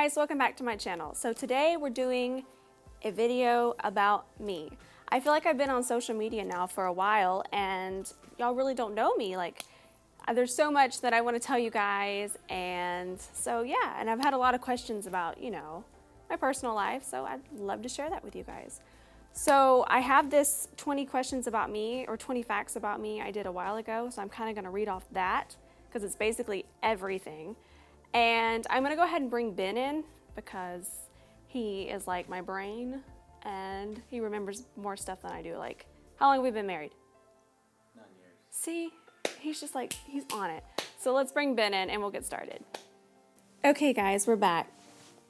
guys, welcome back to my channel. So today we're doing a video about me. I feel like I've been on social media now for a while and y'all really don't know me. Like, there's so much that I want to tell you guys, and so yeah, and I've had a lot of questions about, you know, my personal life, so I'd love to share that with you guys. So I have this 20 questions about me, or 20 facts about me I did a while ago, so I'm kind of going to read off that because it's basically everything. And I'm going to go ahead and bring Ben in because he is like my brain and he remembers more stuff than I do. Like, how long have we been married? 9 years. See, he's just like, he's on it. So let's bring Ben in and we'll get started. Okay guys, we're back.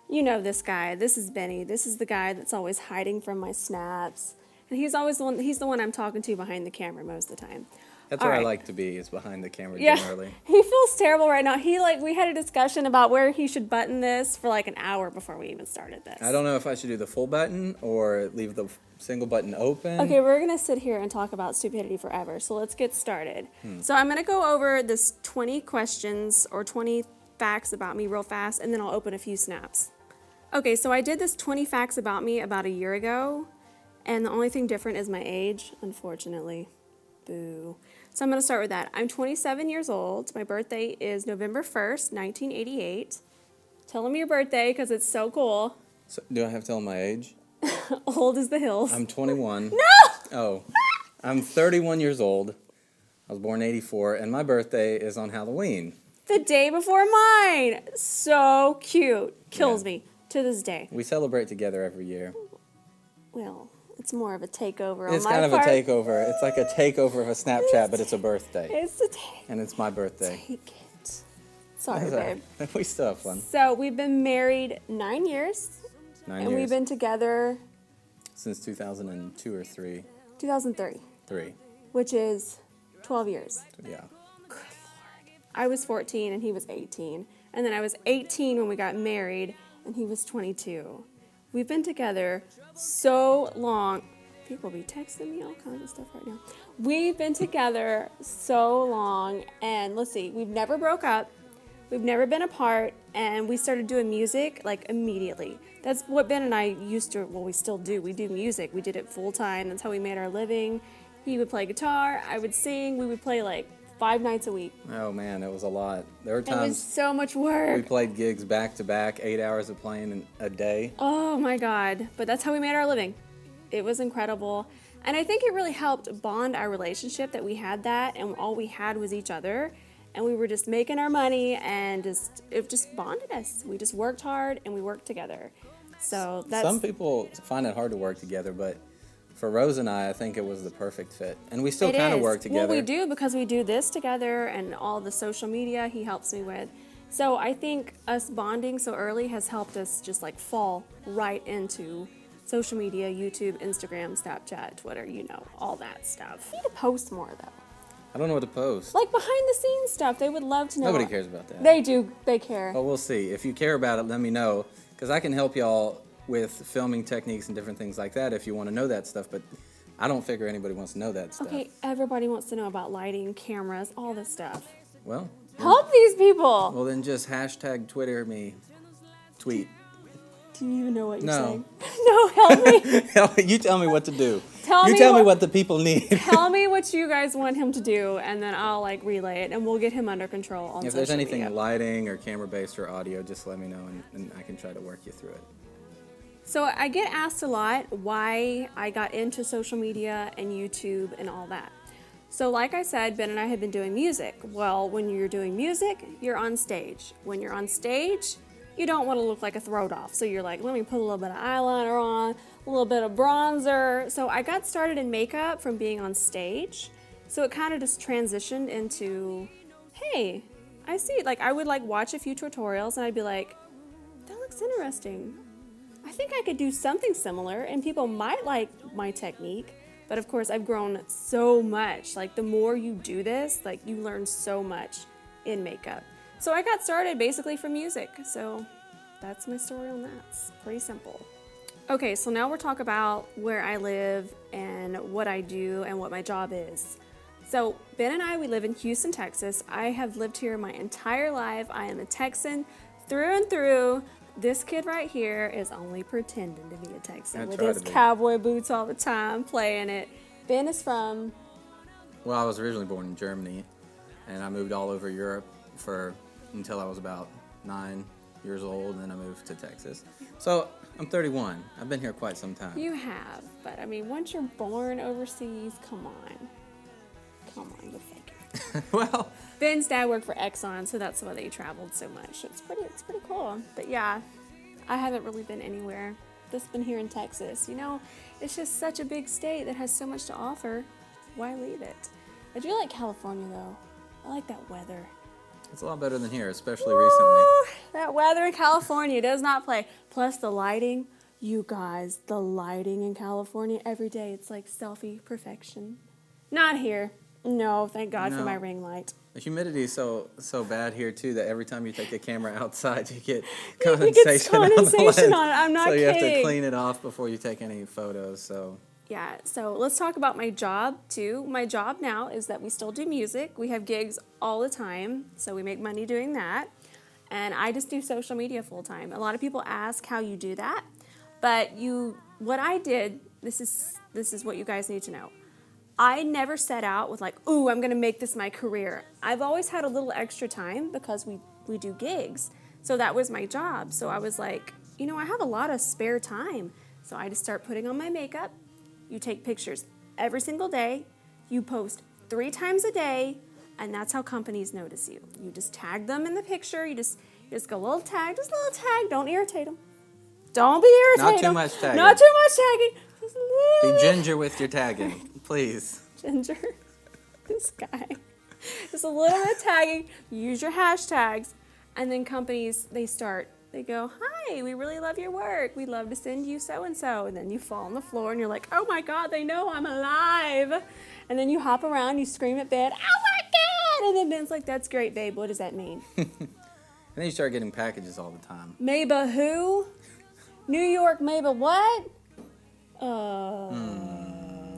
You know this guy. This is Benny. This is the guy that's always hiding from my snaps. And he's always he's the one I'm talking to behind the camera most of the time. That's where I like to be, is behind the camera generally. He feels terrible right now. We had a discussion about where he should button this for like an hour before we even started this. I don't know if I should do the full button or leave the single button open. Okay, we're going to sit here and talk about stupidity forever. So let's get started. So I'm going to go over this 20 questions or 20 facts about me real fast, and then I'll open a few snaps. Okay, so I did this 20 facts about me about a year ago, and the only thing different is my age, unfortunately. Boo. So I'm going to start with that. I'm 27 years old. My birthday is November 1st, 1988. Tell them your birthday because it's so cool. So, do I have to tell them my age? Old as the hills. I'm 21. No! Oh, I'm 31 years old. I was born in 84, and my birthday is on Halloween. The day before mine. So cute. Kills me to this day. We celebrate together every year. Well, it's more of a takeover on my part. It's kind of a takeover. It's like a takeover of a Snapchat, but it's a birthday. It's a take. And it's my birthday. Take it. Sorry, babe. We still have fun. So we've been married 9 years. 9 and years. we've been together Since 2002 or 3. 2003. 3. Which is 12 years. Yeah. Good Lord. I was 14 and he was 18. And then I was 18 when we got married and he was 22. We've been together so long. People be texting me all kinds of stuff right now. We've been together so long, and let's see, we've never broke up. We've never been apart, and we started doing music like immediately. That's what Ben and I used to, well, we still do. We do music. We did it full time. That's how we made our living. He would play guitar. I would sing. We would play like 5 nights a week. Oh man, it was a lot. There were It times was so much work. we played gigs back to back, 8 hours of playing in a day. Oh my God. But that's how we made our living. It was incredible. And I think it really helped bond our relationship that we had that, and all we had was each other. And we were just making our money, and it just bonded us. We just worked hard and we worked together. So that's... Some people find it hard to work together, but for Rose and I think it was the perfect fit. And we still kind of work together. Well, we do, because we do this together and all the social media he helps me with. So I think us bonding so early has helped us just like fall right into social media, YouTube, Instagram, Snapchat, Twitter, you know, all that stuff. We need to post more though. I don't know what to post. Like behind the scenes stuff, they would love to know. Nobody cares about that. They do, they care. But we'll see. If you care about it, let me know, because I can help y'all with filming techniques and different things like that if you want to know that stuff, but I don't figure anybody wants to know that stuff. Okay, everybody wants to know about lighting, cameras, all this stuff. Well, Help these people! well then just hashtag Twitter me, tweet. Do you even know what you're No. saying? No, help me. You tell me what to do. Tell me what the people need. Tell me what you guys want him to do, and then I'll like relay it, and we'll get him under control on If social there's anything media. lighting or camera-based or audio, just let me know, and I can try to work you through it. So I get asked a lot why I got into social media and YouTube and all that. So like I said, Ben and I have been doing music. Well, when you're doing music, you're on stage. When you're on stage, you don't want to look like a throwed-off. So you're like, let me put a little bit of eyeliner on, a little bit of bronzer. So I got started in makeup from being on stage. So it kind of just transitioned into, hey, I see. Like I would like watch a few tutorials and I'd be like, that looks interesting. I think I could do something similar and people might like my technique. But of course I've grown so much. Like the more you do this, like you learn so much in makeup. So I got started basically from music. So that's my story on that. It's pretty simple. Okay, so now we'll talk about where I live and what I do and what my job is. So Ben and I, we live in Houston, Texas. I have lived here my entire life. I am a Texan through and through. This kid right here is only pretending to be a Texan I with try his to be. cowboy boots all the time, playing it. Ben is from... Well, I was originally born in Germany, and I moved all over Europe until I was about 9 years old, and then I moved to Texas. So I'm 31. I've been here quite some time. You have, but I mean, once you're born overseas, come on. Come on, you're faking. Well, Ben's dad worked for Exxon, so that's why they traveled so much. It's pretty cool. But yeah, I haven't really been anywhere. Just been here in Texas. You know, it's just such a big state that has so much to offer. Why leave it? I do like California though. I like that weather. it's a lot better than here, especially recently. Woo! That weather in California does not play. Plus the lighting. You guys, the lighting in California every day, it's like selfie perfection. Not here. No, thank God for No. my ring light. The humidity is so bad here too that every time you take the camera outside, you get It condensation, gets condensation on on it. I'm not so you have to kidding. clean it off before you take any photos. So Yeah, so let's talk about my job too. My job now is that we still do music. We have gigs all the time, so we make money doing that. And I just do social media full time. A lot of people ask how you do that, but what I did, this is what you guys need to know. I never set out with like, ooh, I'm gonna make this my career. I've always had a little extra time because we do gigs. So that was my job. So I was like, you know, I have a lot of spare time. So I just start putting on my makeup. You take pictures every single day. You post 3 times a day, and that's how companies notice you. You just tag them in the picture. You just go little tag, just a little tag. Don't irritate them. Don't be irritated. Not too much tagging. Not too much tagging. Just a be little ginger with your tagging, please. ginger. This guy. Just a little bit of tagging. Use your hashtags, and then companies they go, hi, we really love your work. We'd love to send you so-and-so. And then you fall on the floor and you're like, oh my God, they know I'm alive. And then you hop around, you scream at Ben, oh my God. And then Ben's like, that's great, babe. What does that mean? And then you start getting packages all the time. Maba who? New York Maba what?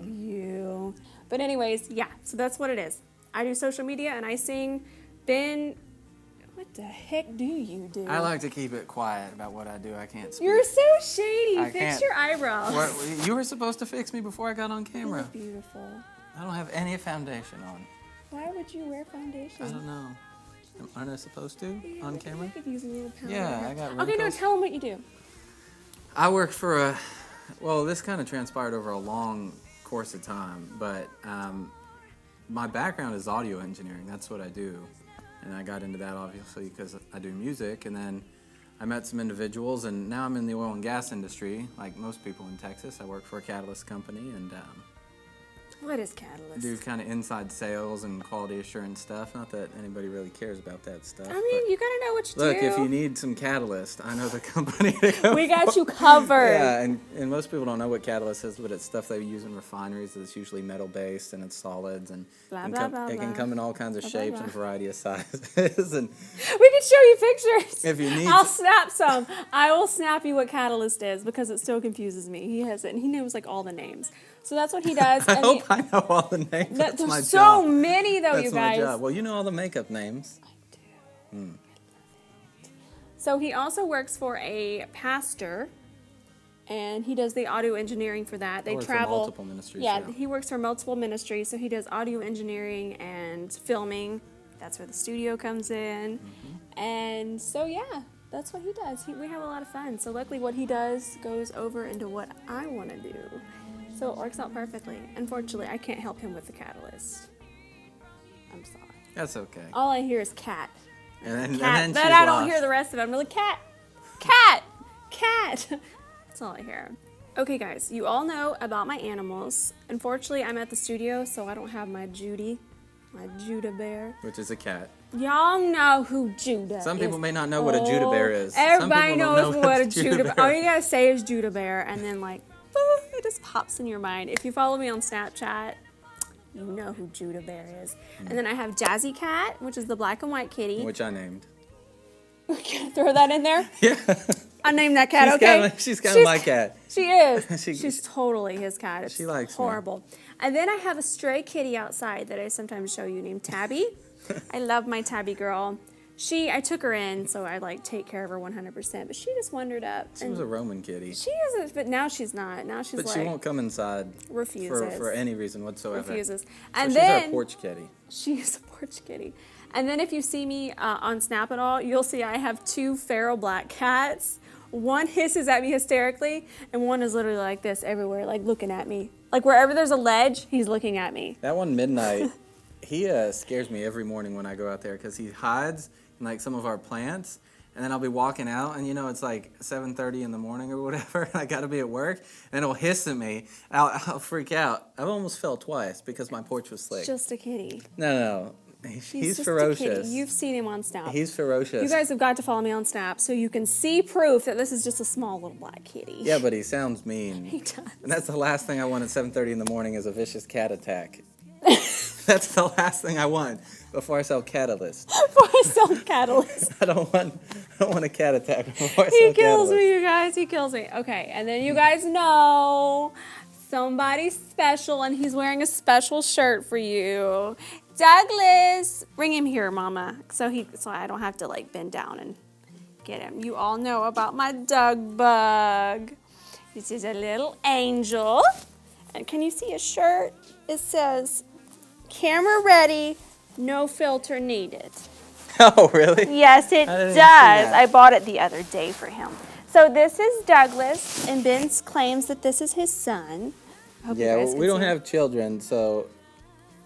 You. But anyways, yeah, so that's what it is. I do social media and I sing. Ben, what the heck do you do? I like to keep it quiet about what I do. I can't speak. You're so shady. I Fix can't- your eyebrows. What, you were supposed to fix me before I got on You camera. look beautiful. I don't have any foundation on. Why would you wear foundation? I don't know. Aren't I supposed to Yeah, on I camera? could use a little powder. Yeah, I got Okay, no, wrinkles. tell them what you do. I work for well, this kind of transpired over a long course of time, but my background is audio engineering. That's what I do. And I got into that obviously because I do music, and then I met some individuals, and now I'm in the oil and gas industry, like most people in Texas. I work for a catalyst company, and What is Catalyst? do kind of inside sales and quality assurance stuff. Not that anybody really cares about that stuff. I mean, you gotta know what you look, do. if you need some catalyst, I know the company to go We got you covered. Yeah, and most people don't know what catalyst is, but it's stuff they use in refineries. It's usually metal-based, and it's solids, and Blah, it blah, blah, can blah. come in all kinds of Blah, blah, shapes blah. and variety of sizes. And We can show you pictures. if you need, I'll snap some. I will snap you what Catalyst is because it still confuses me. He has it, and he knows like all the names. So that's what he does. I and hope I know all the names. That's there's my so job. many though, That's you my guys. job. Well, you know all the makeup names. I do. I love it. So he also works for a pastor, and he does the audio engineering for that. They work for travel. multiple ministries, Yeah, yeah. he works for multiple ministries, so he does audio engineering and filming. That's where the studio comes in. Mm-hmm. And so yeah, that's what he does. We have a lot of fun. So luckily what he does goes over into what I want to do. So it works out perfectly. Unfortunately, I can't help him with the catalyst. I'm sorry. That's okay. All I hear is cat. And then, Cat, and but then I she's don't lost. hear the rest of it. I'm really cat. That's all I hear. Okay, guys, you all know about my animals. Unfortunately, I'm at the studio, so I don't have my Judy, my Judah bear. Which is a cat. Y'all know who Judah is. Some people may not know what a Judah bear is. Some Everybody people don't knows know what a what's Judah bear. All you gotta say is Judah bear, and then like, it just pops in your mind. If you follow me on Snapchat, you know who Judah bear is. And then I have Jazzy Cat, which is the black and white kitty. Which I named. Can I throw that in there? Yeah. I named that cat. She's kind of my cat. She is. She- She's totally his cat. It's She likes me. horrible. And then I have a stray kitty outside that I sometimes show you named Tabby. I love my Tabby girl. I took her in, so I like take care of her 100%. But she just wandered up. She was a Roman kitty. She isn't, but now she's not. Now she's But like. she won't come inside. Refuses. For any reason whatsoever. Refuses. So And she's then our porch kitty. she is a porch kitty. And then if you see me on Snap at all, you'll see I have 2 feral black cats. One hisses at me hysterically, and one is literally like this everywhere, like looking at me. Like wherever there's a ledge, he's looking at me. That one, Midnight, he scares me every morning when I go out there because he hides in like some of our plants, and then I'll be walking out, and it's like 7:30 in the morning or whatever, and I got to be at work, and it'll hiss at me. I'll freak out. I've almost fell twice because my porch was slick. It's just a kitty. No. He's just ferocious. A kitty. You've seen him on Snap. He's ferocious. You guys have got to follow me on Snap so you can see proof that this is just a small little black kitty. Yeah, but he sounds mean. He does. And that's the last thing I want at 7:30 in the morning is a vicious cat attack. That's the last thing I want before I sell Catalyst. Before I sell Catalyst. I don't want a cat attack before I sell He kills Catalyst. me, you guys. He kills me. Okay, and then you guys know somebody's special, and he's wearing a special shirt for you. Douglas, bring him here, Mama, so I don't have to like bend down and get him. You all know about my Doug bug. This is a little angel, and can you see his shirt? It says, "Camera ready, no filter needed." Oh, really? Yes, it I didn't does. see that. I bought it the other day for him. So this is Douglas, and Ben claims that this is his son. I hope you Yeah, guys can we don't see. have children, so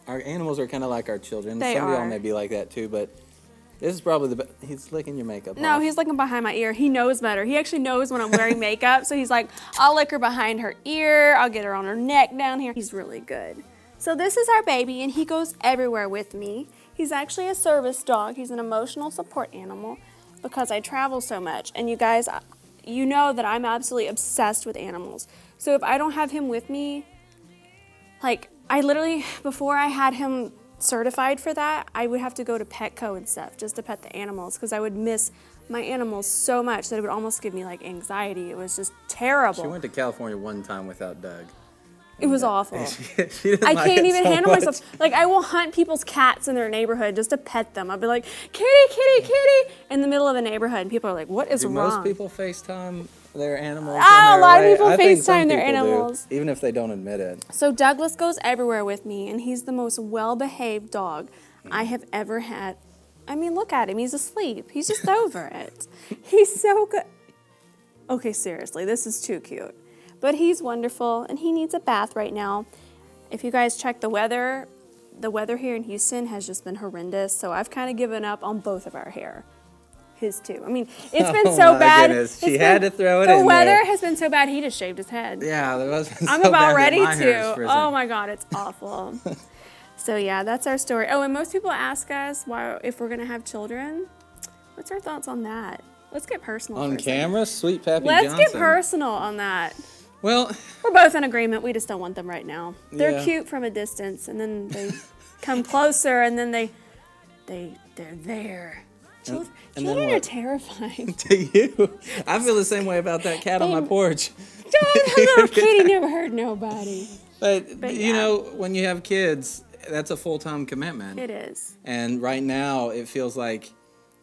our animals are kind of like our children. They Some of y'all are. may be like that too, but this is probably the best. He's licking your makeup No, off. he's looking behind my ear. He knows better. He actually knows when I'm wearing makeup, so he's like, I'll lick her behind her ear. I'll get her on her neck down here. He's really good. So this is our baby, and he goes everywhere with me. He's actually a service dog. He's an emotional support animal because I travel so much. And you guys, you know that I'm absolutely obsessed with animals. So if I don't have him with me, like I literally, before I had him certified for that, I would have to go to Petco and stuff just to pet the animals because I would miss my animals so much that it would almost give me like anxiety. It was just terrible. She went to California one time without Doug. It was awful. She didn't I like can't it even so handle much. myself. Like I will hunt people's cats in their neighborhood just to pet them. I'll be like, kitty, kitty, kitty, in the middle of a neighborhood, and people are like, what is Do wrong? most people FaceTime their animals? Ah, when a they're lot of away? people I think some FaceTime their people do, animals. even if they don't admit it. So Douglas goes everywhere with me, and he's the most well-behaved dog I have ever had. I mean, look at him. He's asleep. He's just over it. He's so good. Okay, seriously, this is too cute. But he's wonderful, and he needs a bath right now. If you guys check the weather here in Houston has just been horrendous, so I've kind of given up on both of our hair. His too. I mean, it's been so my bad. goodness. She had to throw it the in weather there. has been so bad, he just shaved his head. Yeah, there was. I'm so about bad that ready my hair is to. frizzy. Oh my God, it's awful. So yeah, that's our story. Oh, and most people ask us if we're gonna have children. What's our thoughts on that? Let's get personal. On for a second. camera, Sweet Pappy Let's Johnson. get personal on that. Well, We're both in agreement. We just don't want them right now. They're Yeah. cute from a distance, and then they come closer, and then they're there. Children, and then children are what? terrifying. to you, I feel the same way about that cat on my porch. That little kitty never hurt nobody. But you yeah. know, when you have kids, that's a full-time commitment. It is. And right now, it feels like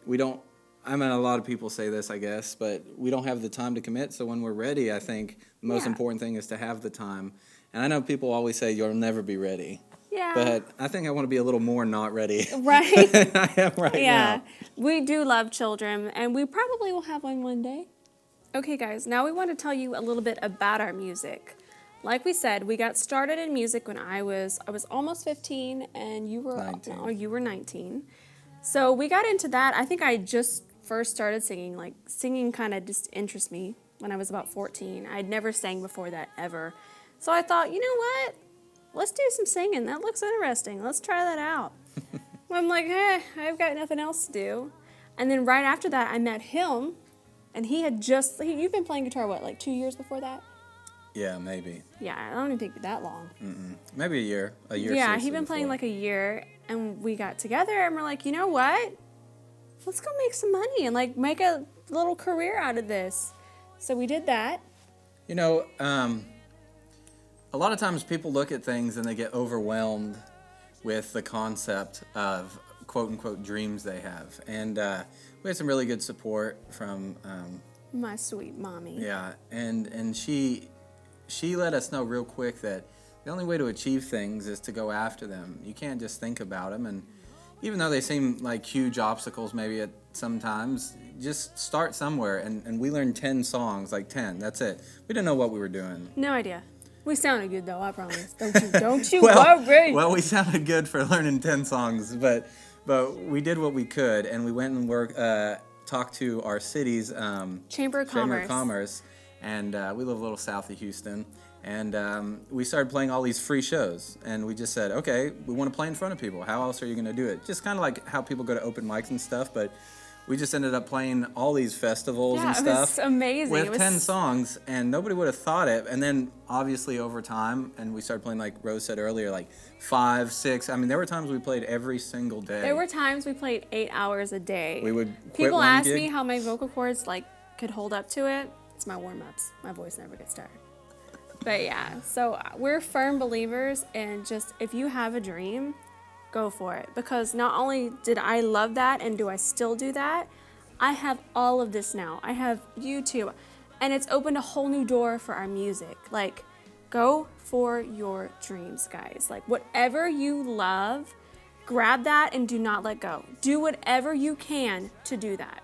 we don't. I mean, a lot of people say this, I guess, but we don't have the time to commit. So when we're ready, I think the most Yeah. important thing is to have the time. And I know people always say you'll never be ready. Yeah. But I think I want to be a little more not ready Right? than I am right Yeah. now. We do love children, and we probably will have one day. Okay, guys, now we want to tell you a little bit about our music. Like we said, we got started in music when I was almost 15, and you were 19. Oh, you were 19. So we got into that. I think I just first started singing. Like singing kind of just interests me when I was about 14. I'd never sang before that ever. So I thought, you know what? Let's do some singing. That looks interesting. Let's try that out. I'm like, I've got nothing else to do. And then right after that, I met him, and he had you've been playing guitar, what, like 2 years before that? Yeah, maybe. Yeah, I don't even think that long. Maybe a year. Yeah, seriously he'd been playing before. like a year, and we got together, and we're like, you know what? Let's go make some money and like make a little career out of this. So we did that. You know, a lot of times people look at things and they get overwhelmed with the concept of quote unquote dreams they have. And we had some really good support from My sweet mommy. yeah, and she let us know real quick that the only way to achieve things is to go after them. You can't just think about them, and even though they seem like huge obstacles maybe at sometimes, just start somewhere. And we learned 10 songs, like 10, that's it. We didn't know what we were doing. No idea. We sounded good though, I promise. Don't you worry. Well, we sounded good for learning 10 songs, but we did what we could, and we went and talked to our city's Chamber of Commerce, and we live a little south of Houston, and we started playing all these free shows, and we just said, okay, we want to play in front of people. How else are you going to do it? Just kind of like how people go to open mics and stuff, but we just ended up playing all these festivals and stuff. Yeah, it was amazing. With 10 songs, and nobody would have thought it. And then, obviously, over time, and we started playing, like Rose said earlier, like 5, 6. I mean, there were times we played every single day. There were times we played 8 hours a day. We would quit People one ask gig. me how my vocal cords like could hold up to it. It's my warm-ups. My voice never gets tired. But yeah, so we're firm believers in just if you have a dream, go for it. Because not only did I love that and do I still do that, I have all of this now. I have YouTube, and it's opened a whole new door for our music. Like, go for your dreams, guys. Like, whatever you love, grab that and do not let go. Do whatever you can to do that.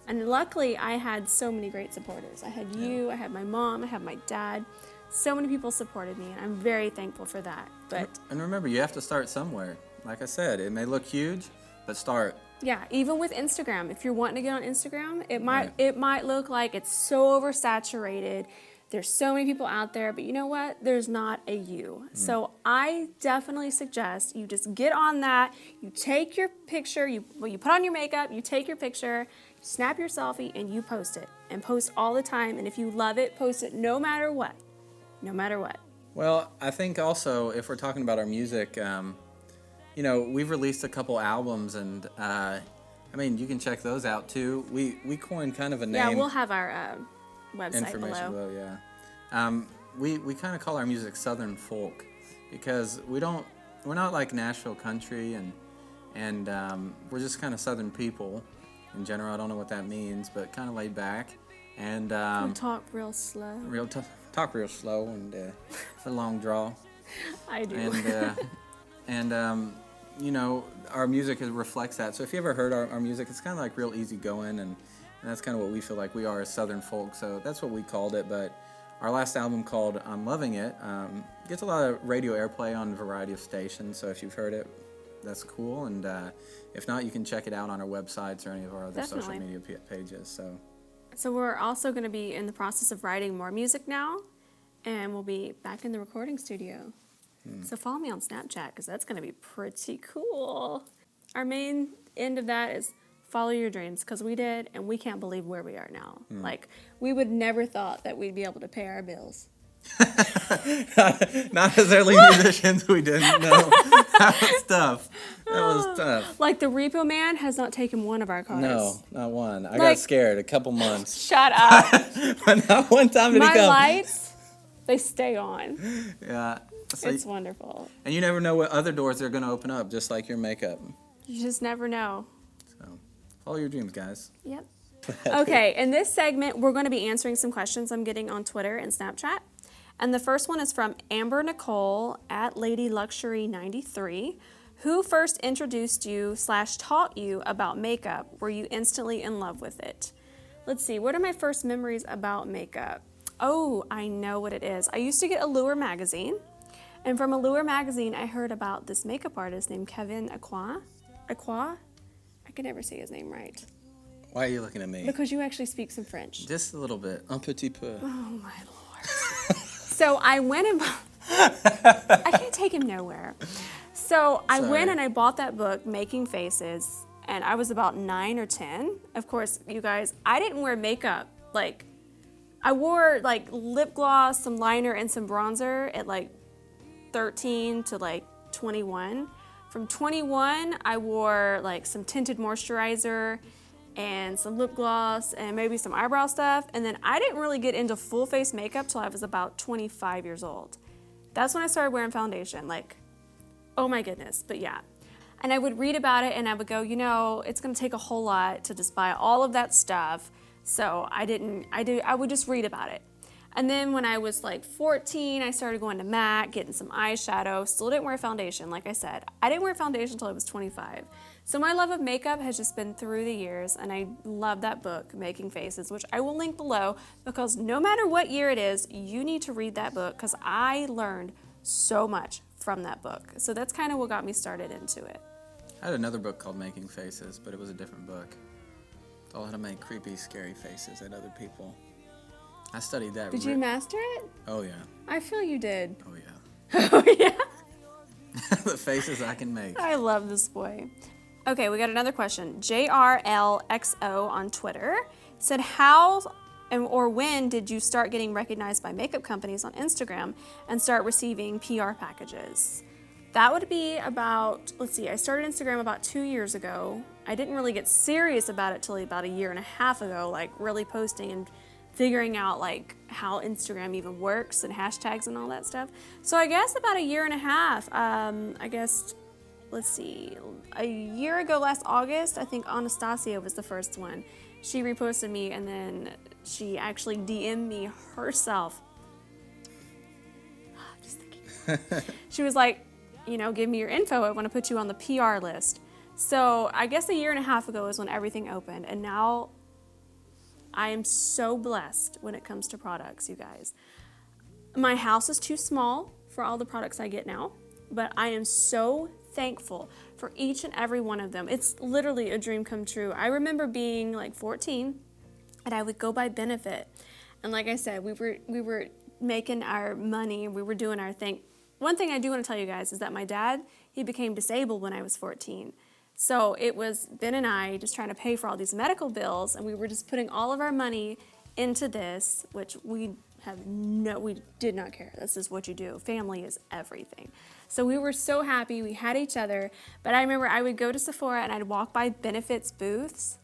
And luckily, I had so many great supporters. I had you, I had my mom, I had my dad. So many people supported me, and I'm very thankful for that. But And remember, you have to start somewhere. Like I said, it may look huge, but start. yeah, even with Instagram, if you're wanting to get on Instagram, it Right. might look like it's so oversaturated. There's so many people out there, but you know what? There's not a you. So I definitely suggest you just get on that. You take your picture, you put on your makeup, you take your picture, snap your selfie, and you post it. And post all the time. And if you love it, post it no matter what. No matter what. Well, I think also, if we're talking about our music, you know, we've released a couple albums, and I mean, you can check those out too. We coined kind of a name. Yeah, we'll have our website Information below. below, yeah. We kind of call our music Southern folk because we're not like Nashville country, and we're just kind of Southern people in general. I don't know what that means, but kind of laid back, and We'll talk real slow. talk real slow, and it's a long draw. I do. And you know, our music reflects that. So if you ever heard our music, it's kind of like real easygoing, and that's kind of what we feel like we are as Southern folk. So that's what we called it. But our last album, called I'm Loving It, gets a lot of radio airplay on a variety of stations. So if you've heard it, that's cool. And if not, you can check it out on our websites or any of our other social Definitely. media pages. So we're also going to be in the process of writing more music now, and we'll be back in the recording studio. So follow me on Snapchat, because that's going to be pretty cool. Our main end of that is follow your dreams, because we did, and we can't believe where we are now. Like, we would never thought that we'd be able to pay our bills. Not as early musicians, we didn't know. That was tough. That was tough. Like, the repo man has not taken one of our cars. No, not one. I got Like- scared a couple months. Shut up. But not one time did he My come. lights, they stay on. Yeah. So, It's wonderful. and you never know what other doors they're going to open up, just like your makeup. You just never know. So follow your dreams, guys. Yep. Okay, in this segment, we're going to be answering some questions I'm getting on Twitter and Snapchat. And the first one is from Amber Nicole at Lady Luxury 93. Who first introduced you / taught you about makeup? Were you instantly in love with it? Let's see, what are my first memories about makeup? Oh, I know what it is. I used to get Allure magazine. And from Allure magazine, I heard about this makeup artist named Kevin Aqua? I can never say his name right. Why are you looking at me? Because you actually speak some French. Just a little bit. Un petit peu. Oh my Lord. So I went and I can't take him nowhere. So I Sorry. went and I bought that book, Making Faces, and I was about 9 or 10. Of course, you guys, I didn't wear makeup. Like, I wore like lip gloss, some liner, and some bronzer at like 13 to like 21. From 21, I wore like some tinted moisturizer and some lip gloss and maybe some eyebrow stuff. And then I didn't really get into full face makeup till I was about 25 years old. That's when I started wearing foundation. Like, oh my goodness. But yeah, And I would read about it and I would go, you know, it's gonna take a whole lot to just buy all of that stuff. So I would just read about it. And then when I was like 14, I started going to MAC, getting some eyeshadow. Still didn't wear foundation, like I said. I didn't wear foundation until I was 25. So my love of makeup has just been through the years, and I love that book, Making Faces, which I will link below, because no matter what year it is, you need to read that book, because I learned so much from that book. So that's kind of what got me started into it. I had another book called Making Faces, but it was a different book. It's all how to make creepy, scary faces at other people. I studied that. Did you master it? Oh, yeah. I feel you did. Oh, yeah. Oh, yeah. The faces I can make. I love this boy. Okay, we got another question. JRLXO on Twitter said, how or when did you start getting recognized by makeup companies on Instagram and start receiving PR packages? That would be about, let's see, I started Instagram about 2 years ago. I didn't really get serious about it till about a year and a half ago, like really posting and figuring out like how Instagram even works and hashtags and all that stuff. So I guess about a year and a half, I guess, let's see, a year ago last August, I think Anastasia was the first one. She reposted me and then she actually DM'd me herself. Just thinking. She was like, you know, give me your info, I want to put you on the PR list. So I guess a year and a half ago is when everything opened, and now I am so blessed when it comes to products, you guys. My house is too small for all the products I get now, but I am so thankful for each and every one of them. It's literally a dream come true. I remember being like 14 and I would go by Benefit. And like I said, we were making our money, we were doing our thing. One thing I do want to tell you guys is that my dad, he became disabled when I was 14. So it was Ben and I just trying to pay for all these medical bills, and we were just putting all of our money into this, which we did not care. This is what you do. Family is everything. So we were so happy. We had each other. But I remember I would go to Sephora and I'd walk by Benefit's booths.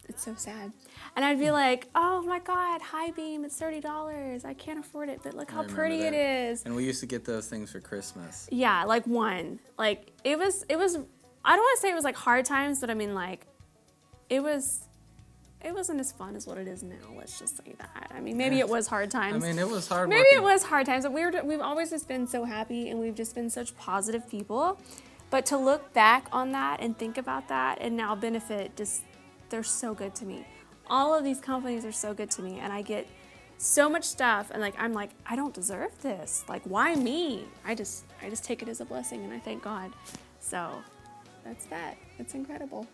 It's so sad. And I'd be like, oh my God, High Beam, it's $30. I can't afford it, but look how pretty it is. And we used to get those things for Christmas. Yeah, like one. Like it was, I don't want to say it was like hard times, but I mean like, it wasn't as fun as what it is now. Let's just say that. I mean, maybe it was hard times. I mean, it was hard. Maybe it was hard times, but we've always just been so happy, and we've just been such positive people. But to look back on that and think about that, and now Benefit, just they're so good to me. All of these companies are so good to me, and I get so much stuff, and like I'm like, I don't deserve this. Like, why me? I just take it as a blessing, and I thank God. So that's that. It's incredible.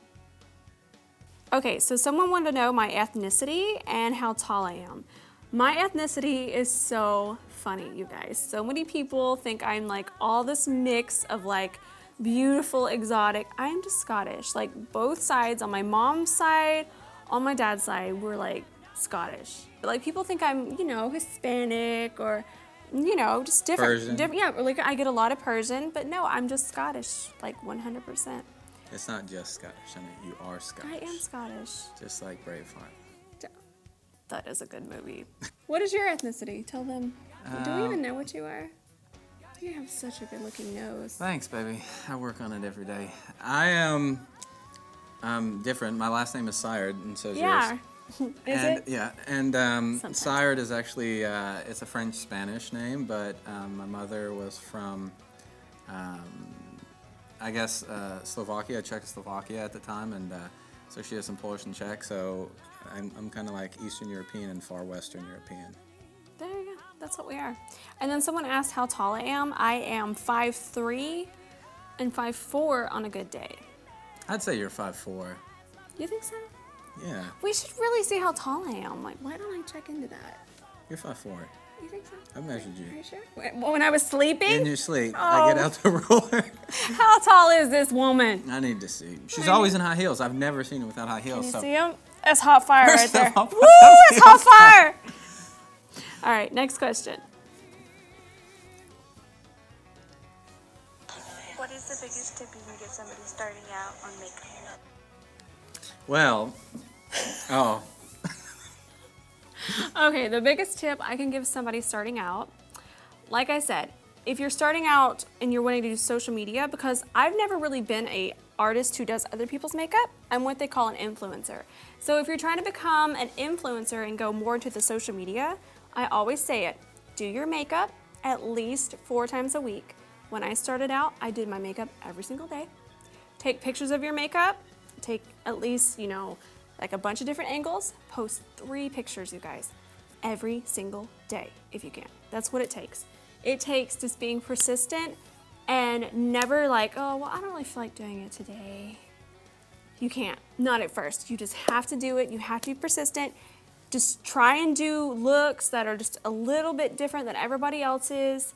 Okay, so someone wanted to know my ethnicity and how tall I am. My ethnicity is so funny, you guys. So many people think I'm like all this mix of like beautiful, exotic. I am just Scottish. Like both sides, on my mom's side, on my dad's side, we're like Scottish. Like people think I'm, you know, Hispanic or, you know, just different. Yeah, like I get a lot of Persian, but no, I'm just Scottish, like 100%. It's not just Scottish. I mean, you are Scottish. I am Scottish. Just like Braveheart. That is a good movie. What is your ethnicity? Tell them. Do we even know what you are? You have such a good looking nose. Thanks, baby. I work on it every day. I am different. My last name is Syard, and so is yours. Is it? Yeah, and Syard is actually, it's a French-Spanish name, but my mother was from, I guess, Slovakia, Czechoslovakia at the time, and so she has some Polish and Czech, so I'm kind of like Eastern European and far Western European. There you go. That's what we are. And then someone asked how tall I am. I am 5'3" and 5'4" on a good day. I'd say you're 5'4". You think so? Yeah. We should really see how tall I am. Like, why don't I check into that? You're 5'4". You think so? I measured you. Are you sure? When I was sleeping? In your sleep. Oh. I get out the ruler. How tall is this woman? I need to see. She's always in high heels. I've never seen her without high heels. Can you see him? That's hot fire right there. Woo, it's hot fire. All right, next question. What is the biggest tip you can give somebody starting out on makeup? Well, Okay, the biggest tip I can give somebody starting out, like I said, if you're starting out and you're wanting to do social media, because I've never really been a artist who does other people's makeup, I'm what they call an influencer. So if you're trying to become an influencer and go more into the social media, I always say it, do your makeup at least 4 times a week. When I started out, I did my makeup every single day. Take pictures of your makeup, take at least, like a bunch of different angles, post 3 pictures, you guys, every single day if you can. That's what it takes. It takes just being persistent and never like, oh, well, I don't really feel like doing it today. You can't, not at first. You just have to do it. You have to be persistent. Just try and do looks that are just a little bit different than everybody else's,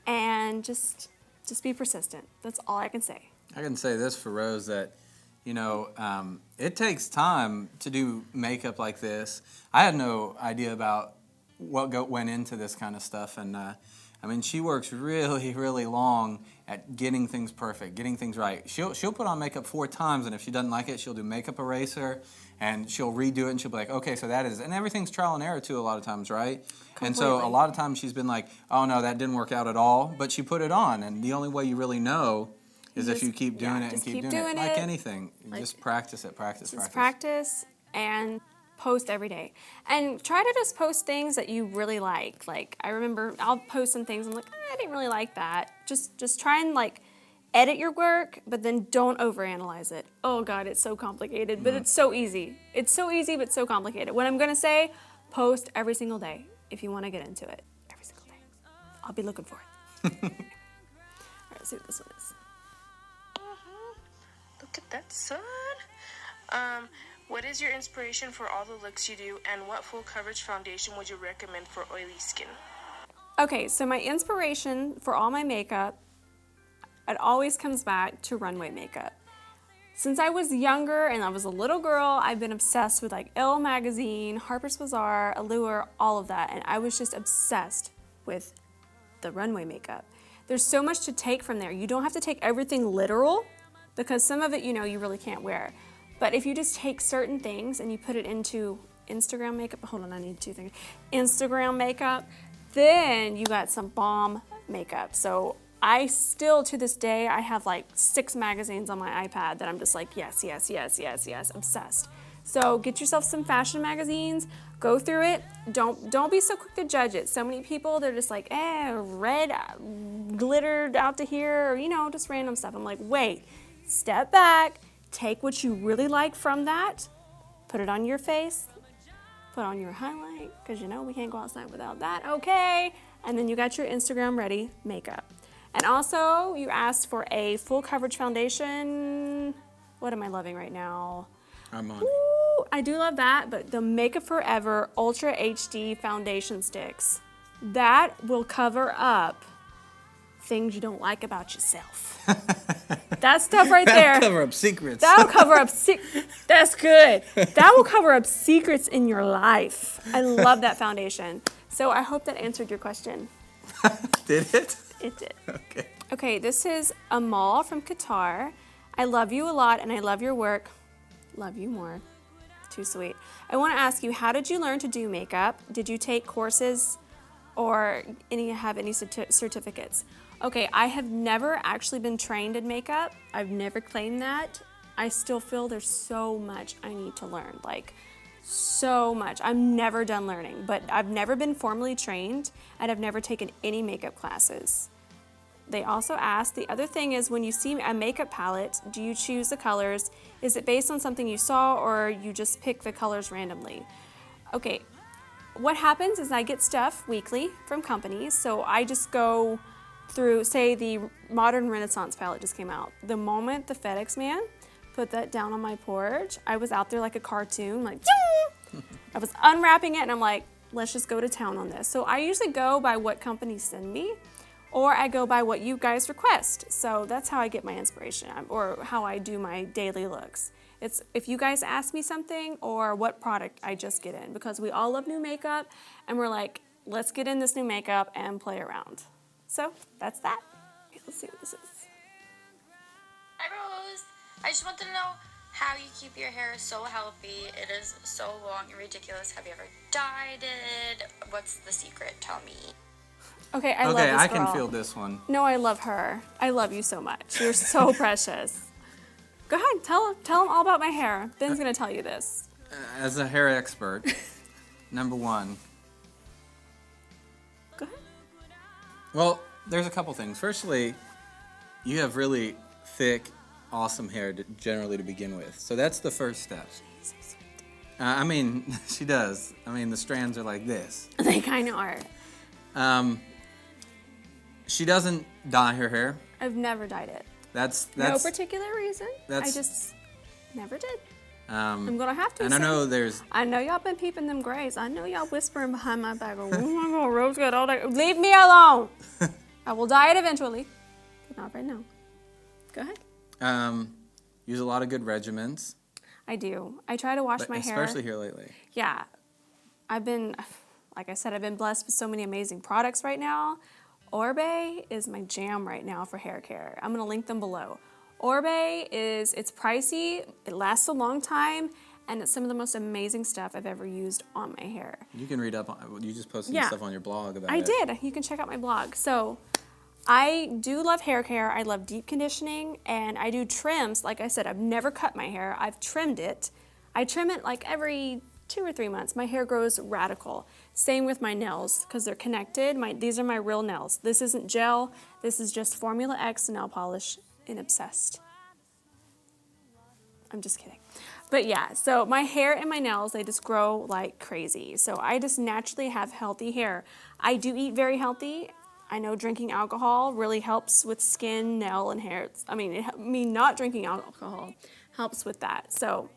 and just be persistent. That's all I can say. I can say this for Rose, that it takes time to do makeup like this. I had no idea about what went into this kind of stuff, and she works really, really long at getting things perfect, getting things right. She'll put on makeup 4 times, and if she doesn't like it, she'll do makeup eraser, and she'll redo it, and she'll be like, okay, so that is, and everything's trial and error too a lot of times, right? Completely. And so a lot of times she's been like, oh no, that didn't work out at all, but she put it on, and the only way you really know is if you keep doing it and keep doing it. Like anything, just practice it, practice. Practice and post every day. And try to just post things that you really like. Like, I remember I'll post some things, I'm like, I didn't really like that. Just try and edit your work, but then don't overanalyze it. Oh God, it's so complicated, but it's so easy. It's so easy, but so complicated. What I'm gonna say, post every single day if you wanna get into it. Every single day. I'll be looking for it. All right, let's see what this one is. Look at that sun. What is your inspiration for all the looks you do, and what full coverage foundation would you recommend for oily skin? Okay, so my inspiration for all my makeup, it always comes back to runway makeup. Since I was younger and I was a little girl, I've been obsessed with Elle magazine, Harper's Bazaar, Allure, all of that, and I was just obsessed with the runway makeup. There's so much to take from there. You don't have to take everything literal, because some of it, you really can't wear. But if you just take certain things and you put it into Instagram makeup, hold on, I need 2 things. Instagram makeup, then you got some bomb makeup. So I still, to this day, I have 6 magazines on my iPad that I'm just like, yes, obsessed. So get yourself some fashion magazines, go through it. Don't be so quick to judge it. So many people, they're just like, red glittered out to here, or just random stuff. I'm like, wait, step back, take what you really like from that, put it on your face, put on your highlight, because we can't go outside without that, okay? And then you got your Instagram ready makeup. And also, you asked for a full coverage foundation. What am I loving right now? Armani. Ooh, I do love that, but the Makeup Forever Ultra HD foundation sticks, that will cover up things you don't like about yourself. That stuff right there. That'll cover up secrets. That'll cover up that's good. That will cover up secrets in your life. I love that foundation. So I hope that answered your question. Did it? It did. Okay. Okay, this is Amal from Qatar. I love you a lot and I love your work. Love you more. Too sweet. I want to ask you, how did you learn to do makeup? Did you take courses or have any certificates? Okay, I have never actually been trained in makeup. I've never claimed that. I still feel there's so much I need to learn, so much. I'm never done learning, but I've never been formally trained and I've never taken any makeup classes. They also asked, the other thing is, when you see a makeup palette, do you choose the colors? Is it based on something you saw, or you just pick the colors randomly? Okay, what happens is I get stuff weekly from companies, so I just go through, say the Modern Renaissance palette just came out. The moment the FedEx man put that down on my porch, I was out there like a cartoon, I was unwrapping it and I'm like, let's just go to town on this. So I usually go by what companies send me, or I go by what you guys request. So that's how I get my inspiration, or how I do my daily looks. It's if you guys ask me something, or what product I just get in, because we all love new makeup and we're like, let's get in this new makeup and play around. So that's that. Okay, let's see what this is. Hi Rose, I just wanted to know how you keep your hair so healthy. It is so long and ridiculous. Have you ever dyed it? What's the secret? Tell me. Okay, I love Okay, this I can girl. feel this one. No, I love her. I love you so much. You're so precious. Go ahead, tell him all about my hair. Ben's gonna tell you this. As a hair expert, number one. Go ahead. Well, there's a couple things. Firstly, you have really thick, awesome hair generally to begin with. So that's the first step. I mean, she does. I mean, the strands are like this. They kind of are. She doesn't dye her hair. I've never dyed it. That's No particular reason. I that's- just never did. I'm gonna have to. And I soon. know there's I know y'all been peeping them grays. I know y'all whispering behind my back. Oh my God, Rose got all that. Leave me alone. I will dye it eventually, but not right now. Go ahead. use a lot of good regimens, I do. I try to wash but my hair. especially here lately. Yeah, I've been, like I said, I've been blessed with so many amazing products right now. Orbe is my jam right now for hair care. I'm gonna link them below. Orbe it's pricey, it lasts a long time, and it's some of the most amazing stuff I've ever used on my hair. You can read up on. You just posted Yeah. stuff on your blog about I it. did. You can check out my blog. So I do love hair care. I love deep conditioning, and I do trims. Like I said, I've never cut my hair. I've trimmed it. I trim it like every 2 or 3 months. My hair grows radical. Same with my nails because they're connected. These are my real nails. This isn't gel. This is just Formula X nail polish in Obsessed. I'm just kidding. But yeah, so my hair and my nails, they just grow like crazy. So I just naturally have healthy hair. I do eat very healthy. I know drinking alcohol really helps with skin, nail, and hair. Me not drinking alcohol helps with that. So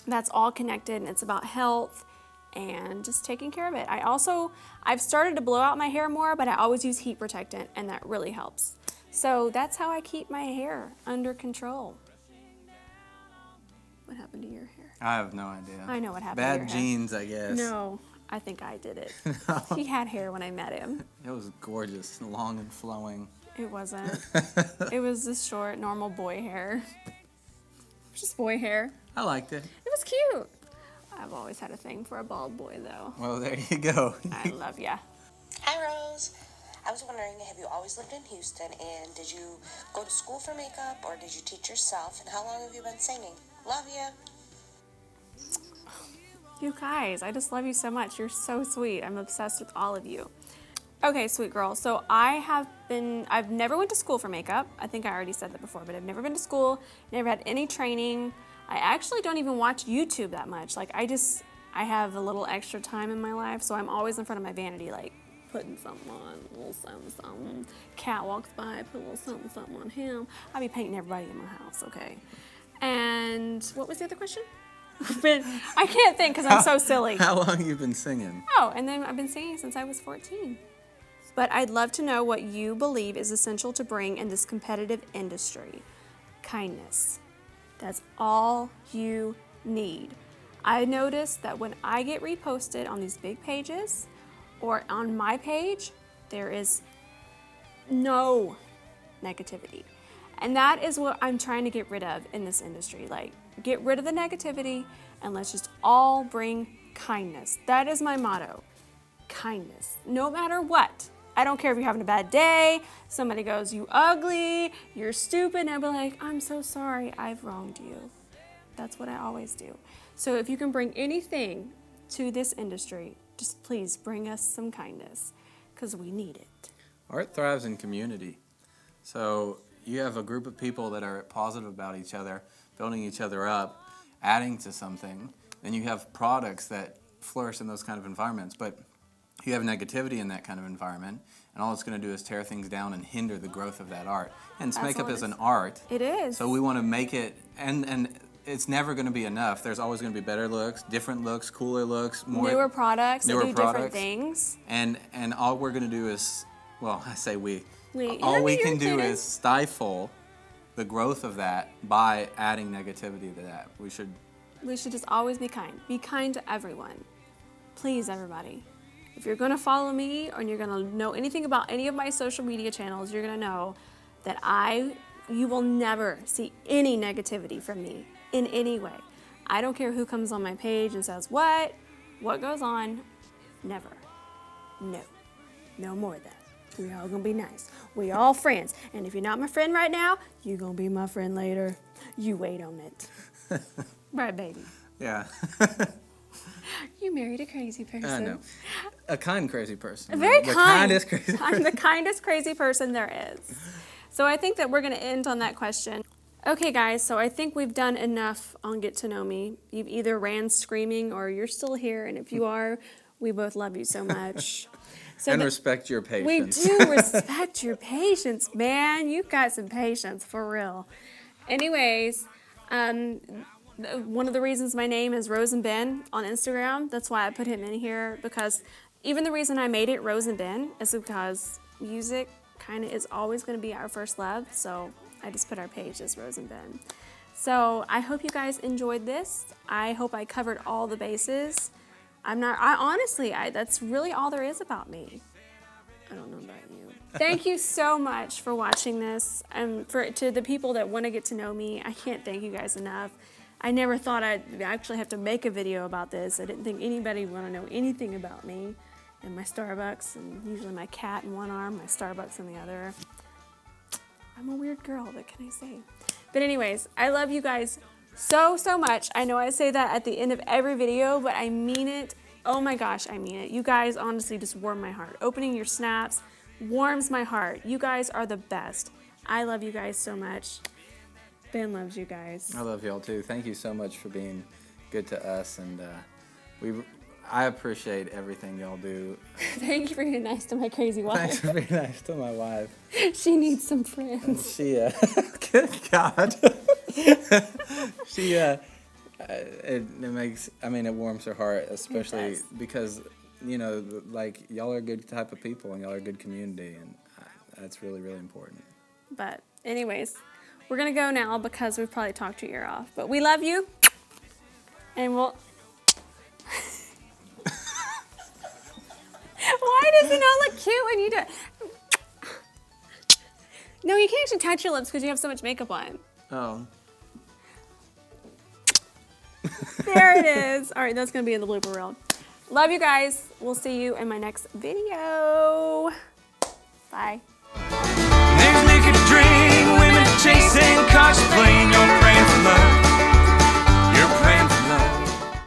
that's all connected, and it's about health and just taking care of it. I've started to blow out my hair more, but I always use heat protectant, and that really helps. So that's how I keep my hair under control. What happened to your hair? I have no idea. I know what happened Bad to your hair. genes, I guess. No, I think I did it. He had hair when I met him. It was gorgeous, long and flowing. It wasn't. It was just short, normal boy hair. Just boy hair. I liked it. It was cute. I've always had a thing for a bald boy, though. Well, there you go. I love ya. Hi, Rose. I was wondering, have you always lived in Houston, and did you go to school for makeup, or did you teach yourself, and how long have you been singing? Love you. You guys, I just love you so much. You're so sweet. I'm obsessed with all of you. Okay, sweet girl. So I've never went to school for makeup. I think I already said that before, but I've never been to school, never had any training. I actually don't even watch YouTube that much. Like I have a little extra time in my life, so I'm always in front of my vanity, like putting something on, a little something. Cat walks by, put a little something on him. I be painting everybody in my house, okay? And what was the other question? I can't think because I'm so silly. How long have you been singing? Oh, and then I've been singing since I was 14. But I'd love to know what you believe is essential to bring in this competitive industry. Kindness. That's all you need. I noticed that when I get reposted on these big pages or on my page, there is no negativity. And that is what I'm trying to get rid of in this industry. Like, get rid of the negativity and let's just all bring kindness. That is my motto. Kindness. No matter what. I don't care if you're having a bad day, somebody goes, you ugly, you're stupid, and I'll be like, I'm so sorry, I've wronged you. That's what I always do. So if you can bring anything to this industry, just please bring us some kindness, because we need it. Art thrives in community. So you have a group of people that are positive about each other, building each other up, adding to something, then you have products that flourish in those kind of environments. But you have negativity in that kind of environment, and all it's going to do is tear things down and hinder the growth of that art. And makeup is an art. It is. So we want to make it, and it's never going to be enough. There's always going to be better looks, different looks, cooler looks, more newer products that do different products. Things. And all we're going to do is, well, I say we. All All we you're can do kidding. is stifle the growth of that by adding negativity to that. We should just always be kind. Be kind to everyone. Please, everybody. If you're going to follow me or you're going to know anything about any of my social media channels, you're going to know that you will never see any negativity from me in any way. I don't care who comes on my page and says what goes on, never. No more of that. We all gonna be nice. We all friends. And if you're not my friend right now, you gonna be my friend later. You wait on it. Right, baby? Yeah. You married a crazy person. I know. A kind crazy person. A very the kind. Kindest crazy person. I'm the kindest crazy person there is. So I think that we're going to end on that question. Okay, guys, so I think we've done enough on Get to Know Me. You've either ran screaming or you're still here, and if you are, we both love you so much. So And respect your patience. We do respect your patience, man. You've got some patience, for real. Anyways, one of the reasons my name is Rose and Ben on Instagram, that's why I put him in here, because even the reason I made it Rose and Ben is because music kind of is always going to be our first love, so I just put our page as Rose and Ben. So I hope you guys enjoyed this. I hope I covered all the bases. Honestly, that's really all there is about me. I don't know about you. Thank you so much for watching this. To the people that want to get to know me, I can't thank you guys enough. I never thought I'd actually have to make a video about this. I didn't think anybody would want to know anything about me and my Starbucks, and usually my cat in one arm, my Starbucks in the other. I'm a weird girl, what can I say? But anyways, I love you guys so, so much. I know I say that at the end of every video, but I mean it. Oh my gosh, I mean it. You guys honestly just warm my heart. Opening your snaps warms my heart. You guys are the best. I love you guys so much. Ben loves you guys. I love y'all too. Thank you so much for being good to us, and I appreciate everything y'all do. Thank you for being nice to my crazy wife. Thanks for being nice to my wife. She needs some friends. She, good God. She, it makes, it warms her heart, especially because, like, y'all are a good type of people and y'all are a good community, and that's really, really important. But anyways, we're going to go now because we've probably talked your ear off. But we love you, and we'll... Why does it not look cute when you do it? No, you can't actually touch your lips because you have so much makeup on. Oh. There it is. All right, that's going to be in the blooper reel. Love you guys. We'll see you in my next video.